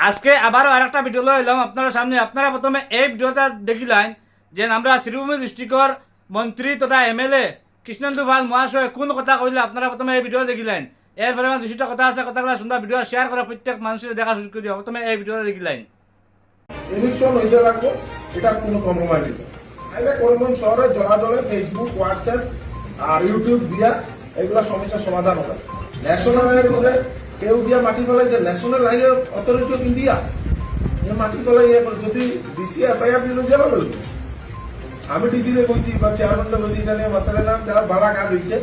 আজকে আবারও আর একটা ভিডিও এলাম আপনার সামনে। আপনারা প্রথমে এই ভিডিওটা দেখিলেন যে আমরা শ্রীভূমি ডিস্ট্রিক্টর মন্ত্রী তথা এমএলএ কৃষ্ণেন্দু পাল মহাশয় কোন কথা কইলে আপনারা প্রথমে এই ভিডিও দেখিলেন। এরপরে আমার দুশোটা কথা আছে, কথাগুলো শুনবা, ভিডিও শেয়ার করে প্রত্যেক মানুষের দেখা সুযোগ করে দিও। প্রথমে এই ভিডিওটা দেখিলেন। ইলেকশন হইতে লাগবো, এটা কোনো কম্প্রোমাইজ নেই। তাহলে করিমগঞ্জ শহরে জলাজলে ফেসবুক, হোয়াটসঅ্যাপ আর ইউটিউব দিয়া এগুলা সমস্যার সমাধান হবে। ন্যাশনাল হাইওয়ের উপরে কেউ দিয়া মাটি ফেলাই দেয়, national highway authority of India এই মাটি ফেলাই যদি ডিসি এফআইআর দিল যাবে বলবো। আমি ডিসি রে কইছি বা চেয়ারম্যান বলছি এটা নিয়ে মাথায় নাম যারা বালা কাজ হয়েছে,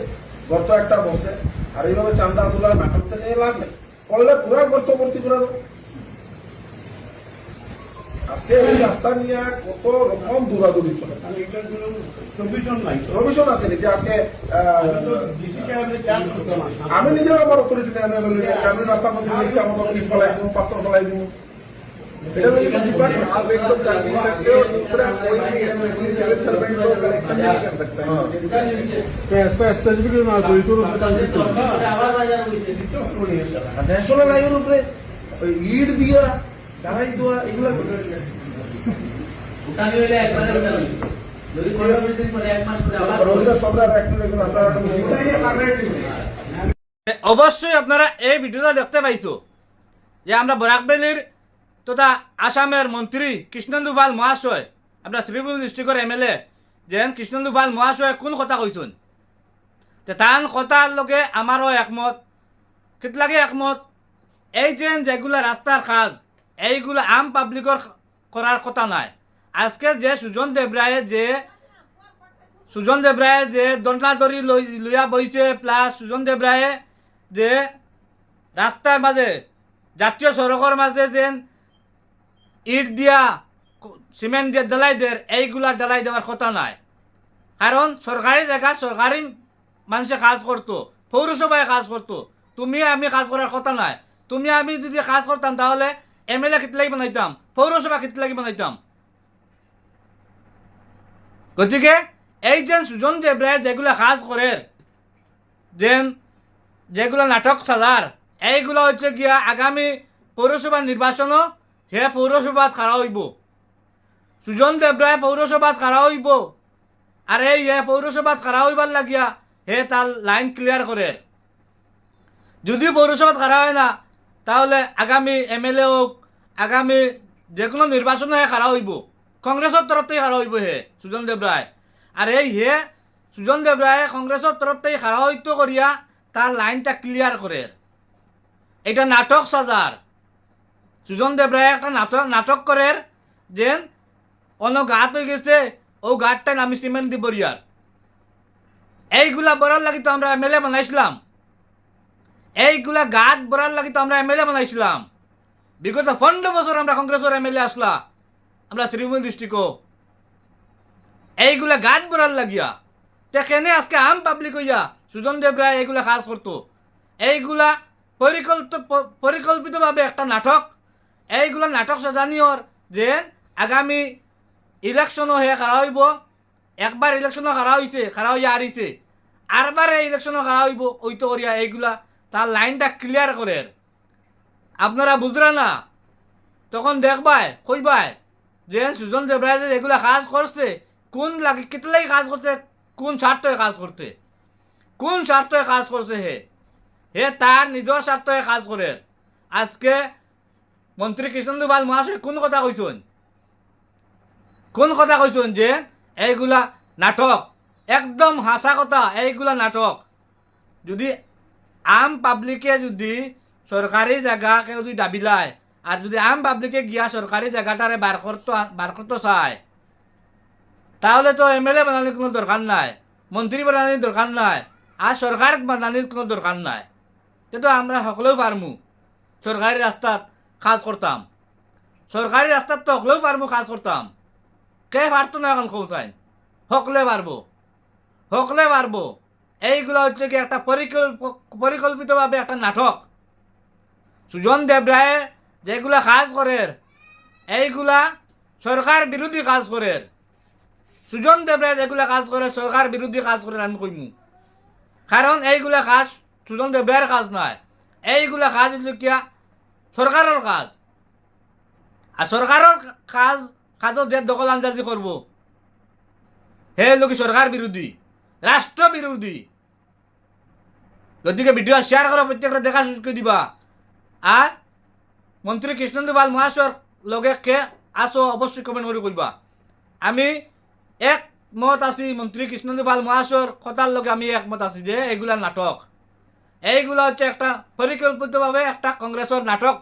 গর্ত একটা বসে আর এইভাবে চান্দা তোলার নাটক থেকে লাভ নেই। করলে পুরা গর্ত ভর্তি করে দেবো। আজকে এই রাস্তা নিয়ে কত রকম দৌড়াদৌড়ি চলে, প্রভিশন আছে নাকি আজকে আমি নিজেও আমার অথরিটি আমি রাস্তার মধ্যে দেখছি আমাদের ইট ফলাই দিব, পাথর ফলাই দিব। ন্যাশনাল হাইওয়ের উপরে ইট দিয়া দাঁড়াই দেওয়া এগুলা অবশ্যই আপনারা এই ভিডিওটা দেখতে পাইছো যে আমরা বরাকবেলির তথা আসামের মন্ত্রী কৃষ্ণেন্দু পাল মহাশয়, আমরা শ্রীভূমি ডিস্ট্রিক্টর এমএলএ যেন কৃষ্ণেন্দু পাল মহাশয় কোন কথা কইছেন। তান কথার লগে আমারও একমত। কিতলাগে একমত, এই যেগুলা রাস্তার কাজ এইগুলো আম পাবলিকর করার কথা নাই। আজকে যে সুজন দেবরায়ে যে দণ্ডাধরি লইয়া বইছে, প্লাস সুজন দেবরায়ে যে রাস্তার মাঝে জাতীয় সড়কের মাঝে যেন ইট দিয়া সিমেন্ট দিয়ে ঢালাই দেয়, এইগুলা ঢালাই দেওয়ার কথা নাই। কারণ সরকারি জায়গা সরকারি মানুষে কাজ করতো, পৌরসভায় কাজ করতো, তুমি আমি কাজ করার কথা নাই। তুমি আমি যদি কাজ করতাম তাহলে এমএলএ কিত লাগি বানাইতাম, পৌরসভা কিত লাগি বানাইতাম। গতিকে এই যে সুজন দেবরায় যেগুলা কাজ করে, যেগুলা নাটক সাজার, এইগুলা হচ্ছে গিয়া আগামী পৌরসভা নির্বাচনও হে পৌরসভাত খাড়া হইব। সুজন দেবরায় পৌরসভাত খাড়া হইব আর এই হে পৌরসভাত খাড়া হইবার লাগিয়া হে তার লাইন ক্লিয়ার করে। যদি পৌরসভাত খাড়া হয় না তাহলে আগামী এমএলএ হোক, আগামী যে কোনো নির্বাচনে খাড়া হইব, কংগ্রেসের তরফ থেকে খাড়া হইব হে সুজন দেবরায়। আর এই হে সুজন দেবরায় কংগ্রেসের তরফ থেকে খাড়া হইতে করিয়া তার লাইনটা ক্লিয়ার করে। এটা নাটক সাজার। সুজন দেবরায় একটা নাটক করে যে অন্য গাত হয়ে গেছে, ও গাতটাই আমি সিমেন্ট দিব রিয়ার। এইগুলা বরার লাগি তো আমরা এমএলএ বানাইছিলাম, এইগুলা গাত বরার লাগি তো আমরা এমএলএ বানাইছিলাম। বিগত 15 বছর আমরা কংগ্রেসের এমএলএ আসলা, আমরা শ্রীভূমি ডিস্ট্রিক্টও এইগুলা গাত বরার লাগিয়া। তে কেনে আজকে আম পাবলিক হইয়া সুজন দেবরায় এইগুলা কাজ করতো। এইগুলা পরিকল্পিতভাবে একটা নাটক। এইগুলা নাটক সাজানিওর যে আগামী ইলেকশনও হে খাড়া হইব। একবার ইলেকশনও খাড়া হইছে, খাড়া হইয়া হারিছে, আরবার এই ইলেকশনও খাড়া হইব। ওইতো করিয়া এইগুলা তার লাইনটা ক্লিয়ার করে। আপনারা বুঝরা না, তখন দেখবাই কইবাই যে সুজন দেবরায় যে এগুলা কাজ করছে কোন লাগে কিতলাই কাজ করছে, কোন স্বার্থে কাজ করছে, কোন স্বার্থে কাজ করছে। হে তার নিজের স্বার্থে কাজ করে। আজকে মন্ত্রী কৃষ্ণেন্দু পাল মহাশয় কোন কথা কইছেন যে এইগুলা নাটক, একদম হাসা কথা। এইগুলা নাটক। যদি আম পাবলিকে যদি সরকারি জায়গা কেউ যদি দাবি লায় আর যদি আম পাবলিকে গিয়া সরকারি জায়গাটারে বার করতে চায় তাহলে তো এমএলএ বানানির কোনো দরকার নাই, মন্ত্রী বানানির দরকার নাই, আর সরকার বানানির কোনো দরকার নাই। কিন্তু আমরা সকলেও পারমু সরকারি রাস্তাত কাজ করতাম, সরকারি রাস্তাত তো সকলেও পারমু কাজ করতাম। কে পারতো না এখন খোঁচাই? সকলে পারবো। এইগুলো হচ্ছে কি একটা পরিকল্পিতভাবে একটা নাটক। সুজন দেবরায় যেগুলা কাজ করে এইগুলা সরকার বিরোধী কাজ করে। সুজন দেবরায় যেগুলা কাজ করে সরকার বিরোধী কাজ করে আমি কইমু। কারণ এইগুলা কাজ সুজন দেবরায়ের কাজ নয়, এইগুলা কাজ হচ্ছে কিয়া সরকারের কাজ। আর সরকারের কাজত যে দখল আন্দাজি করব হে লোক সরকার বিরোধী, রাষ্ট্র বিরোধী। গতিকে ভিডিও শেয়ার করা প্রত্যেকটা দেখা সুযোগ করে দিবা। আর মন্ত্রী কৃষ্ণেন্দু পাল মহাশয়র লগে কে আসো অবশ্যই কমেন্ট করে কইবা। আমি একমত আছি মন্ত্রী কৃষ্ণেন্দু পাল মহাশয়র কথার লগে আমি একমত আছি যে এইগুলা নাটক, এইগুলা হচ্ছে একটা পরিকল্পিতভাবে একটা কংগ্রেসের নাটক।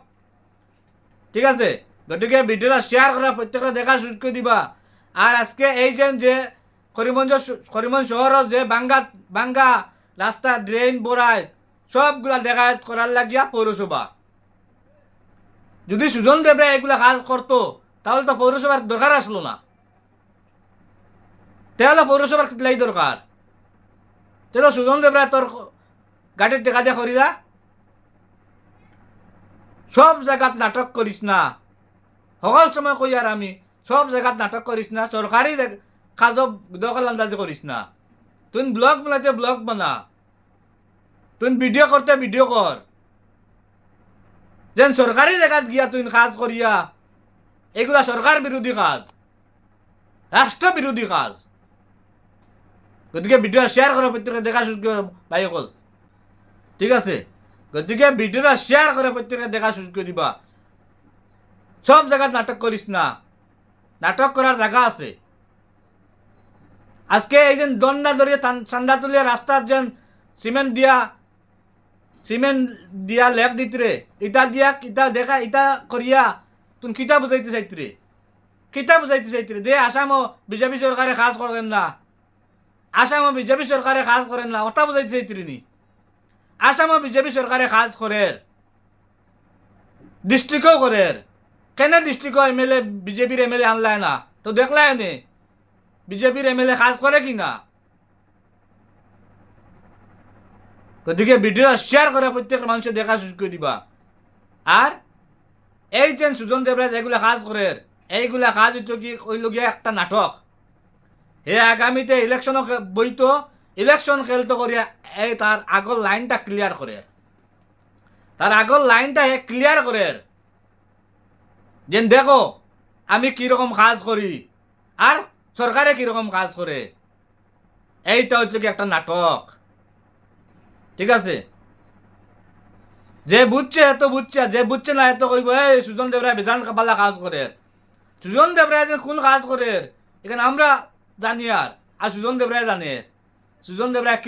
ঠিক আছে, গতিকে ভিডিওটা শেয়ার করা প্রত্যেকটা দেখা সুযোগ করে দিবা। আর আজকে এই যে করিমগঞ্জ শহরের যে বাঙ্গা রাস্তা ড্রেন বোড়ায় সবগুলা দেখা করার লাগিয়া পৌরসভা, যদি সুজন দেবরা এগুলা কাজ করতো তাহলে তো পৌরসভার দরকার আসলো না। তাহলে পৌরসভার কিতলাই দরকার? তাহলে সুজন দেবরা তোর গাড়ির টেকা দিয়ে করিলা। সব জায়গাত নাটক করিস না, সকল সময় কই আর আমি সব জায়গাত নাটক করিস না, সরকারি কাজ দখল আন্দাজি করিস না। তুই ব্লগ বানাইতে ব্লগ বানা, তুই ভিডিও করতে ভিডিও কর। যেন সরকারি জায়গাত গিয়া তুই কাজ করিয়া এগুলা সরকার বিরোধী কাজ, রাষ্ট্র বিরোধী কাজ। গতিকে ভিডিও শেয়ার করে প্রত্যেকে দেখা সুযোগ ভাই অকল। ঠিক আছে, গতিকে ভিডিওটা শেয়ার করে প্রত্যেকে দেখা সুযোগ দিবা। সব জায়গায় নাটক করিস না, নাটক করার জায়গা আছে। আজকে এই যে দন্ডা ধরিয়ে চান্দা তুলিয়া রাস্তার যেন সিমেন্ট দিয়া লেপ দিতরে, ইটা দিয়া ইটা দেখা ইটা করিয়া তুমি কিতা বুঝাইতে চাইতরে, কিতা বুঝাইতে চাইতরে দে আসামও বিজেপি সরকারে কাজ করেন না, আসামও বিজেপি সরকারে কাজ করেন না, ওটা বুঝাইতে চাইতরে নি? আসামও বিজেপি সরকারে কাজ করে, ডিস্ট্রিক্টও করে। কেন ডিস্ট্রিক্ট এমএলএ বিজেপির এমএলএ আনলায় না? তো দেখলায় নে বিজেপির এমএলএ কাজ করে কি না? গতিকে ভিডিও শেয়ার করে প্রত্যেক মানুষের দেখা সুযোগ করে দিবা। আর এই যে সুজন দেবরাজ এগুলা কাজ করে, এইগুলা কাজ হইতো কি কইল গিয়া একটা নাটক। হে আগামীতে ইলেকশন বইতো, ইলেকশন খেলতো করিয়া এই তার আগর লাইনটা ক্লিয়ার করে, তার আগর লাইনটা হে ক্লিয়ার করে যে দেখো আমি কিরকম কাজ করি আর সরকারে কিরকম কাজ করে। এইটা হচ্ছে কি একটা নাটক। ঠিক আছে, যে বুঝছে এত বুঝছে, যে বুঝছে না এত কইব এই সুজন দেবরায় বেজান কাবালা কাজ করে। সুজন দেবরায় যে কোন কাজ করে এখানে আমরা জানি, আর সুজন দেবরায় জানে সুজন দেবরায়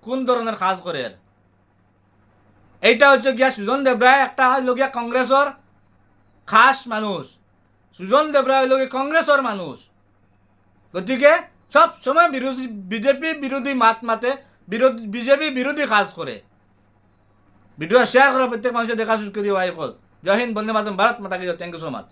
কোন ধরনের কাজ করে। এইটা হচ্ছে গিয়া সুজন দেবরায় একটা হইল গিয়া কংগ্রেসের খাস মানুষ, সুজন দেবরায় হইল গিয়া কংগ্রেসের মানুষ। গতিকে সব সময় বিজেপি বিরোধী মাত মাতে, বিজেপি বিরোধী কাজ করে। ভিডিও শেয়ার করা প্রত্যেক মানুষের দেখা সুযোগ দিয়ে ভাই কল। জয় হিন্দ, বন্দে মাতরম, ভারত মাতা কি জয়। Thank you so much.